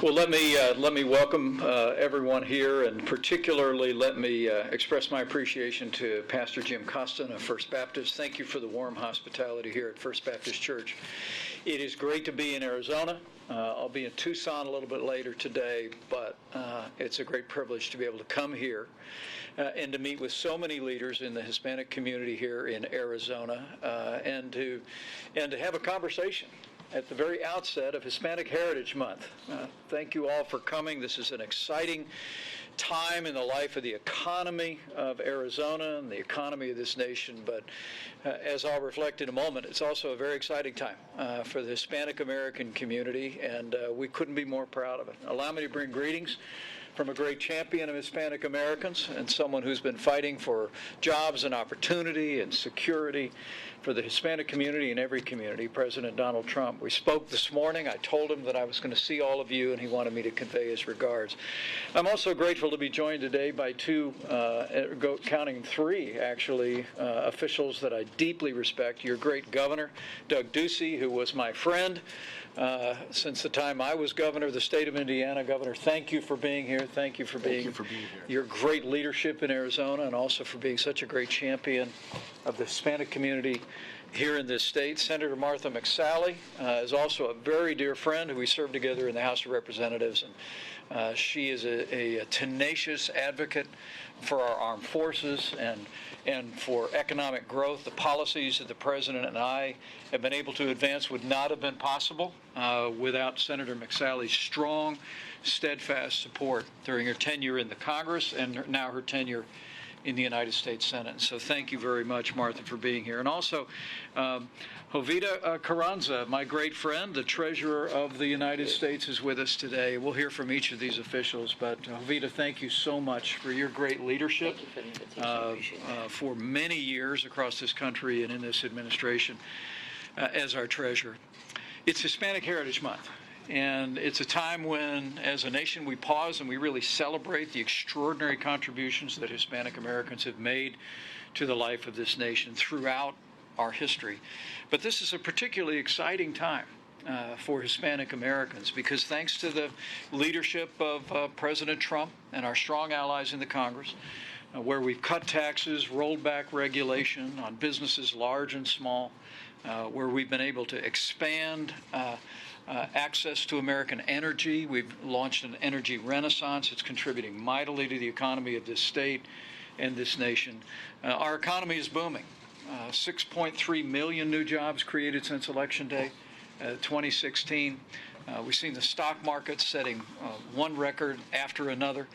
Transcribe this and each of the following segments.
Well, let me welcome everyone here, and particularly let me express my appreciation to Pastor Jim Costin of First Baptist. Thank you for the warm hospitality here at First Baptist Church. It is great to be in Arizona. I'll be in Tucson a little bit later today, but it's a great privilege to be able to come here and to meet with so many leaders in the Hispanic community here in Arizona, and to have a conversation at the very outset of Hispanic Heritage Month. Thank you all for coming. This is an exciting time in the life of the economy of Arizona and the economy of this nation, but as I'll reflect in a moment, it's also a very exciting time for the Hispanic American community, and we couldn't be more proud of it. Allow me to bring greetings from a great champion of Hispanic Americans and someone who's been fighting for jobs and opportunity and security for the Hispanic community and every community, President Donald Trump. We spoke this morning. I told him that I was going to see all of you, and he wanted me to convey his regards. I'm also grateful to be joined today by counting three, actually, officials that I deeply respect. Your great governor, Doug Ducey, who was my friend since the time I was governor of the state of Indiana. Governor, thank you for being here. Thank you for being here. Your great leadership in Arizona, and also for being such a great champion of the Hispanic community here in this state. Senator Martha McSally is also a very dear friend who we served together in the House of Representatives, and she is a tenacious advocate for our armed forces and for economic growth. The policies that the President and I have been able to advance would not have been possible without Senator McSally's strong, steadfast support during her tenure in the Congress and now her tenure in the United States Senate. So thank you very much, Martha, for being here. And also, Jovita Carranza, my great friend, the Treasurer of the United States, is with us today. We'll hear from each of these officials, but Jovita, thank you so much for your great leadership for many years across this country and in this administration as our Treasurer. It's Hispanic Heritage Month. And it's a time when, as a nation, we pause and we really celebrate the extraordinary contributions that Hispanic Americans have made to the life of this nation throughout our history. But this is a particularly exciting time for Hispanic Americans because thanks to the leadership of President Trump and our strong allies in the Congress, where we've cut taxes, rolled back regulation on businesses large and small, where we've been able to expand access to American energy. We've launched an energy renaissance. It's contributing mightily to the economy of this state and this nation. Our economy is booming. 6.3 million new jobs created since Election Day 2016. We've seen the stock market setting one record after another.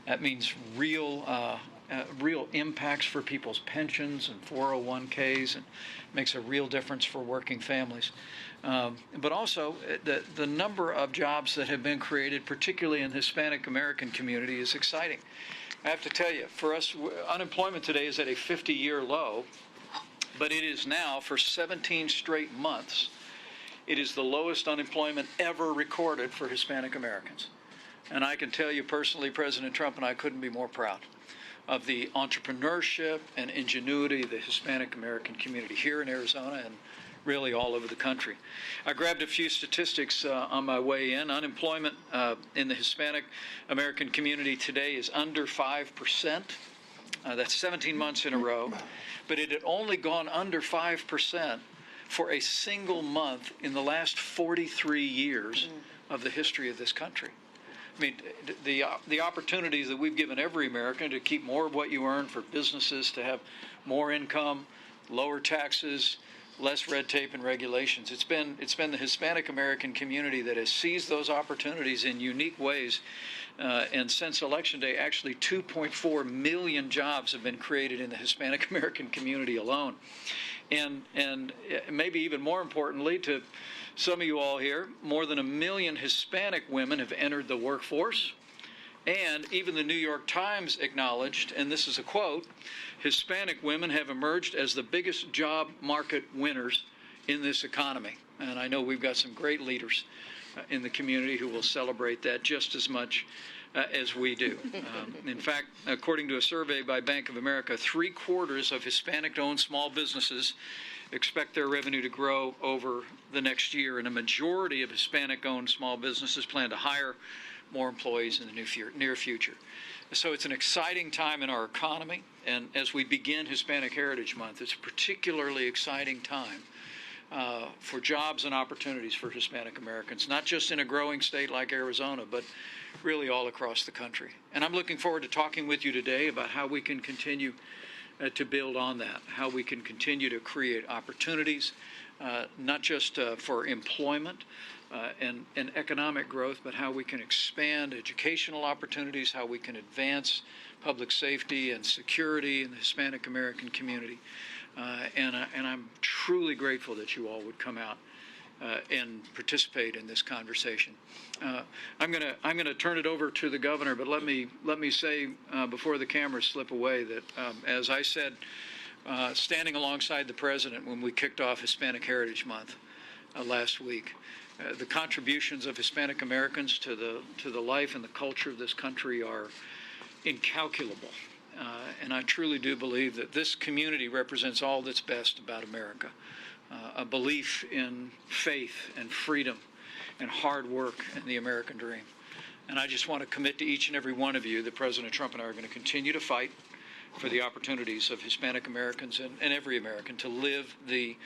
That means real impacts for people's pensions and 401ks, and makes a real difference for working families. But also, the number of jobs that have been created, particularly in the Hispanic American community, is exciting. I have to tell you, for us, unemployment today is at a 50-year low, but it is now, for 17 straight months, it is the lowest unemployment ever recorded for Hispanic Americans. And I can tell you personally, President Trump and I couldn't be more proud of the entrepreneurship and ingenuity of the Hispanic American community here in Arizona and really all over the country. I grabbed a few statistics on my way in. Unemployment in the Hispanic American community today is under 5%. That's 17 months in a row. But it had only gone under 5% for a single month in the last 43 years of the history of this country. I mean, the opportunities that we've given every American to keep more of what you earn, for businesses to have more income, lower taxes, less red tape and regulations. It's been the Hispanic American community that has seized those opportunities in unique ways. And since Election Day, actually 2.4 million jobs have been created in the Hispanic American community alone. And maybe even more importantly, to some of you all here, more than 1 million Hispanic women have entered the workforce. And even the New York Times acknowledged, and this is a quote, Hispanic women have emerged as the biggest job market winners in this economy. And I know we've got some great leaders in the community who will celebrate that just as much as we do. In fact, according to a survey by Bank of America, 3/4 of Hispanic-owned small businesses expect their revenue to grow over the next year, and a majority of Hispanic-owned small businesses plan to hire more employees in the near future. So it's an exciting time in our economy, and as we begin Hispanic Heritage Month, it's a particularly exciting time for jobs and opportunities for Hispanic Americans, not just in a growing state like Arizona, but really all across the country. And I'm looking forward to talking with you today about how we can continue to build on that, how we can continue to create opportunities, not just for employment and economic growth, but how we can expand educational opportunities, how we can advance public safety and security in the Hispanic American community. And I'm truly grateful that you all would come out and participate in this conversation. I'm gonna turn it over to the governor, but let me say before the cameras slip away that as I said, standing alongside the president when we kicked off Hispanic Heritage Month last week, the contributions of Hispanic Americans to the life and the culture of this country are incalculable. And I truly do believe that this community represents all that's best about America. A belief in faith and freedom and hard work and the American dream. And I just want to commit to each and every one of you that President Trump and I are going to continue to fight for the opportunities of Hispanic Americans and every American to live the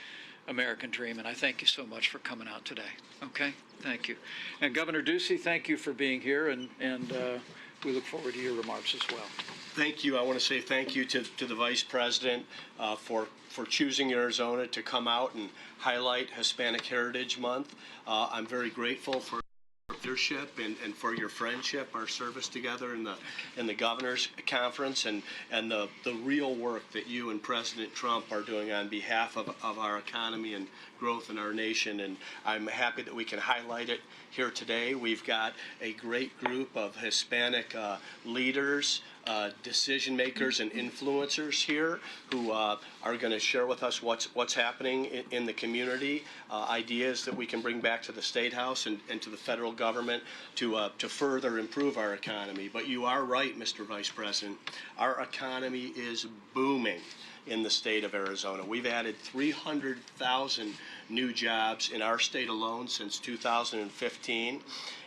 American dream. And I thank you so much for coming out today. Okay? Thank you. And Governor Ducey, thank you for being here, and we look forward to your remarks as well. Thank you. I want to say thank you to the Vice President for choosing Arizona to come out and highlight Hispanic Heritage Month. I'm very grateful for leadership and for your friendship, our service together in the Governor's Conference, and the real work that you and President Trump are doing on behalf of our economy and growth in our nation. And I'm happy that we can highlight it here today. We've got a great group of Hispanic leaders, decision makers and influencers here who are going to share with us what's happening in the community, ideas that we can bring back to the State House and to the federal government to further improve our economy. But you are right, Mr. Vice President. Our economy is booming in the state of Arizona. We've added 300,000 new jobs in our state alone since 2015.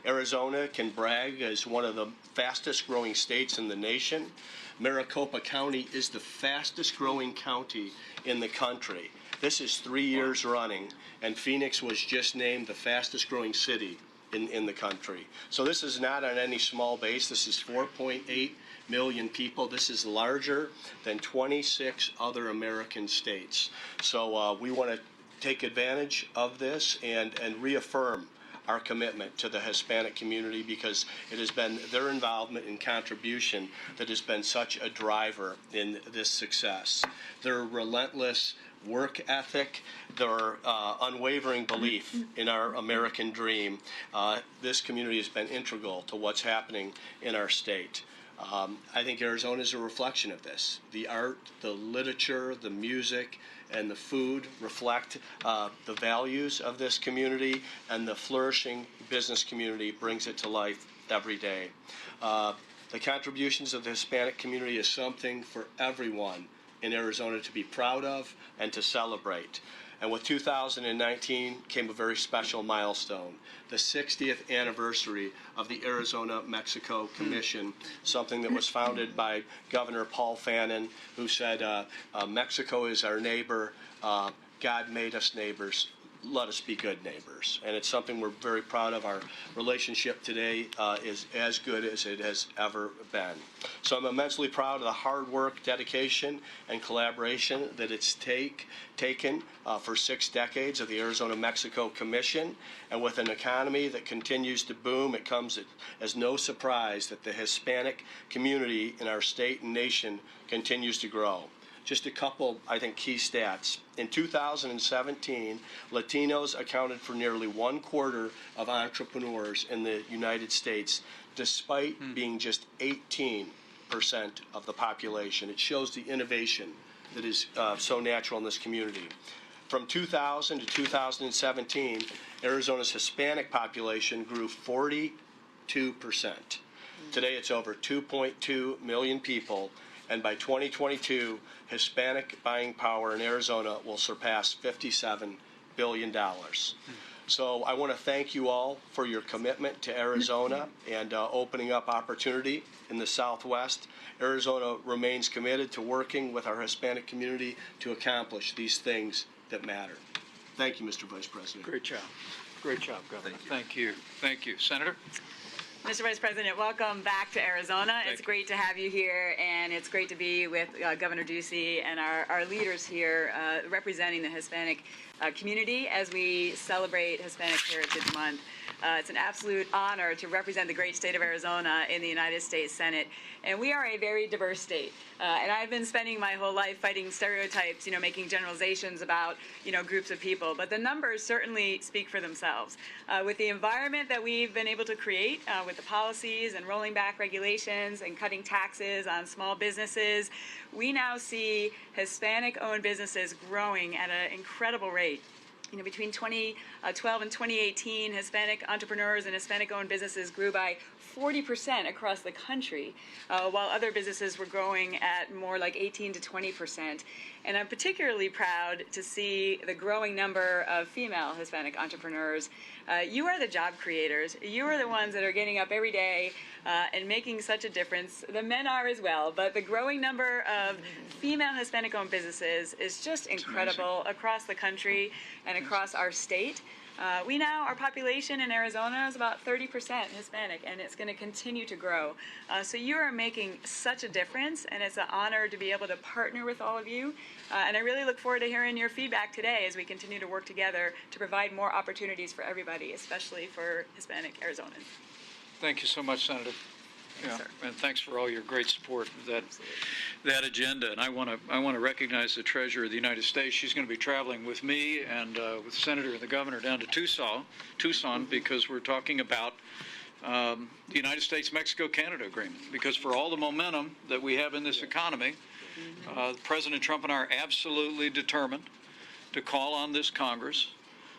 Arizona can brag as one of the fastest growing states in the nation. Maricopa County is the fastest growing county in the country. This is 3 years running, and Phoenix was just named the fastest growing city in the country. So this is not on any small base. This is 4.8 million people. This is larger than 26 other American states. So we want to take advantage of this and reaffirm our commitment to the Hispanic community, because it has been their involvement and contribution that has been such a driver in this success. Their relentless work ethic, their unwavering belief in our American dream. This community has been integral to what's happening in our state. I think Arizona is a reflection of this. The art, the literature, the music, and the food reflect the values of this community, and the flourishing business community brings it to life every day. The contributions of the Hispanic community is something for everyone in Arizona to be proud of and to celebrate. And with 2019 came a very special milestone, the 60th anniversary of the Arizona-Mexico Commission, something that was founded by Governor Paul Fannin, who said, Mexico is our neighbor, God made us neighbors, let us be good neighbors. And it's something we're very proud of. Our relationship today is as good as it has ever been. So I'm immensely proud of the hard work, dedication, and collaboration that it's taken for 6 decades of the Arizona-Mexico Commission. And with an economy that continues to boom, it comes as no surprise that the Hispanic community in our state and nation continues to grow. Just a couple, I think, key stats. In 2017, Latinos accounted for nearly 1/4 of entrepreneurs in the United States, despite being just 18% of the population. It shows the innovation that is so natural in this community. From 2000 to 2017, Arizona's Hispanic population grew 42%. Today it's over 2.2 million people, and by 2022, Hispanic buying power in Arizona will surpass $57 billion. So I want to thank you all for your commitment to Arizona and opening up opportunity in the Southwest. Arizona remains committed to working with our Hispanic community to accomplish these things that matter. Thank you, Mr. Vice President. Great job. Great job, Governor. Thank you. Thank you. Senator? Mr. Vice President, welcome back to Arizona. It's great to have you here, and it's great to be with Governor Ducey and our leaders here representing the Hispanic community as we celebrate Hispanic Heritage Month. It's an absolute honor to represent the great state of Arizona in the United States Senate. And we are a very diverse state. And I've been spending my whole life fighting stereotypes, making generalizations about, groups of people. But the numbers certainly speak for themselves. With the environment that we've been able to create, with the policies and rolling back regulations and cutting taxes on small businesses, we now see Hispanic-owned businesses growing at an incredible rate. Between 2012 and 2018, Hispanic entrepreneurs and Hispanic-owned businesses grew by 40% across the country, while other businesses were growing at more like 18 to 20%. And I'm particularly proud to see the growing number of female Hispanic entrepreneurs. You are the job creators. You are the ones that are getting up every day and making such a difference. The men are as well, but the growing number of female Hispanic-owned businesses is just incredible across the country and across our state. Our population in Arizona is about 30% Hispanic, and it's going to continue to grow. So you are making such a difference, and it's an honor to be able to partner with all of you. And I really look forward to hearing your feedback today as we continue to work together to provide more opportunities for everybody, especially for Hispanic Arizonans. Thank you so much, Senator. Yes, sir. And thanks for all your great support of that agenda. And I want to recognize the Treasurer of the United States. She's going to be traveling with me and with the Senator and the Governor down to Tucson, because we're talking about the United States-Mexico-Canada agreement. Because for all the momentum that we have in this economy, President Trump and I are absolutely determined to call on this Congress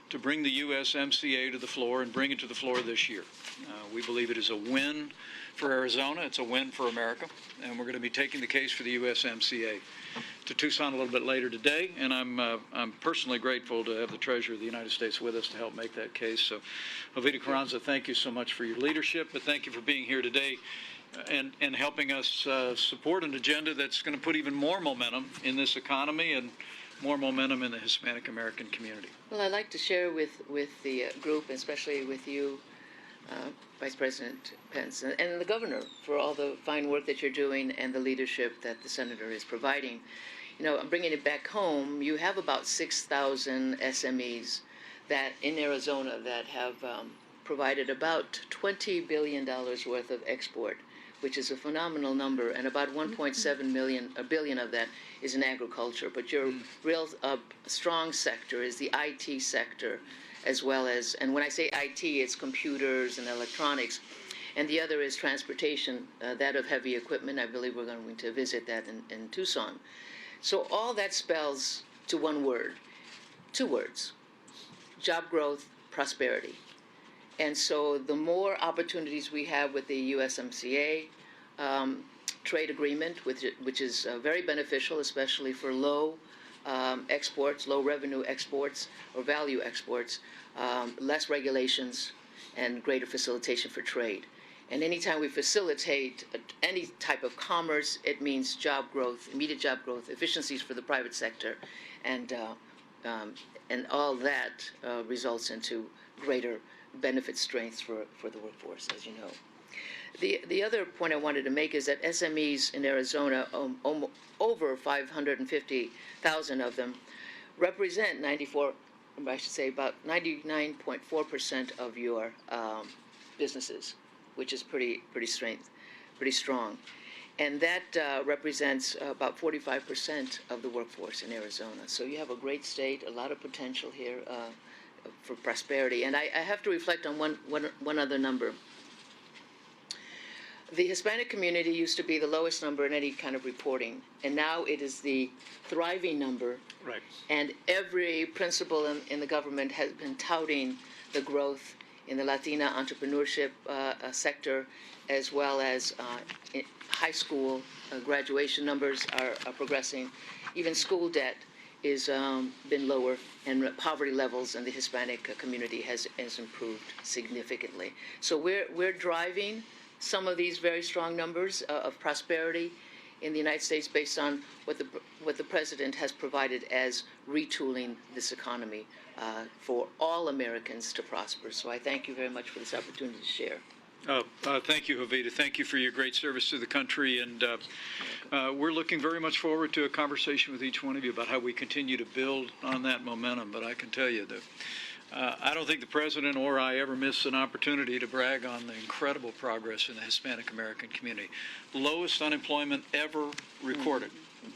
to bring the USMCA to the floor and bring it to the floor this year. We believe it is a win for Arizona. It's a win for America. And we're going to be taking the case for the USMCA to Tucson a little bit later today. And I'm personally grateful to have the Treasurer of the United States with us to help make that case. So, Jovita Carranza, thank you so much for your leadership, but thank you for being here today and helping us support an agenda that's going to put even more momentum in this economy and more momentum in the Hispanic American community. Well, I'd like to share with the group, especially with you, Vice President Pence, and the Governor, for all the fine work that you're doing and the leadership that the Senator is providing. I'm bringing it back home. You have about 6,000 SMEs that in Arizona that have provided about $20 billion worth of export, which is a phenomenal number, and about 1.7 billion of that is in agriculture. But your real strong sector is the IT sector, as well as, and when I say IT, it's computers and electronics, and the other is transportation, that of heavy equipment. I believe we're going to visit that in Tucson. So all that spells to one word, two words: job growth, prosperity. And so the more opportunities we have with the USMCA trade agreement, which is very beneficial, especially for low exports, low revenue exports or value exports, less regulations and greater facilitation for trade. And anytime we facilitate any type of commerce, it means job growth, immediate job growth, efficiencies for the private sector, and all that results into greater benefit strength for the workforce, as you know. The other point I wanted to make is that SMEs in Arizona, over 550,000 of them, represent about 99.4% of your businesses, which is pretty strong. And that represents about 45% of the workforce in Arizona. So you have a great state, a lot of potential here for prosperity. And I have to reflect on one other number. The Hispanic community used to be the lowest number in any kind of reporting, and now it is the thriving number. Right. And every principal in the government has been touting the growth in the Latina entrepreneurship sector, as well as high school graduation numbers are progressing. Even school debt is been lower, and poverty levels in the Hispanic community has improved significantly. So we're driving some of these very strong numbers of prosperity in the United States based on what the president has provided as retooling this economy for all Americans to prosper. So I thank you very much for this opportunity to share. Thank you, Jovita. Thank you for your great service to the country, and we're looking very much forward to a conversation with each one of you about how we continue to build on that momentum. But I can tell you that I don't think the president or I ever miss an opportunity to brag on the incredible progress in the Hispanic American community. Lowest unemployment ever recorded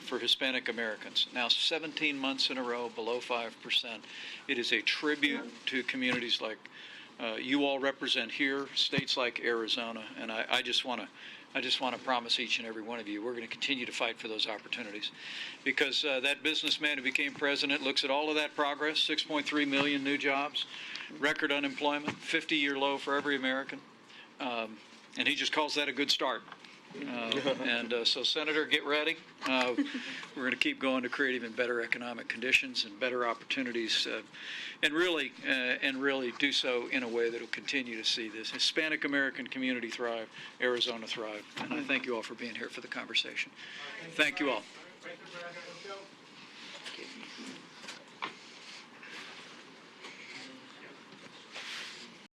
for Hispanic Americans. Now 17 months in a row below 5%. It is a tribute to communities like you all represent here, states like Arizona, and I just want to promise each and every one of you we're going to continue to fight for those opportunities, because that businessman who became president looks at all of that progress: 6.3 million new jobs, record unemployment, 50-year low for every American, and he just calls that a good start. So, Senator, get ready. We're going to keep going to create even better economic conditions and better opportunities, and really do so in a way that will continue to see this Hispanic American community thrive, Arizona thrive. And I thank you all for being here for the conversation. Thank you all.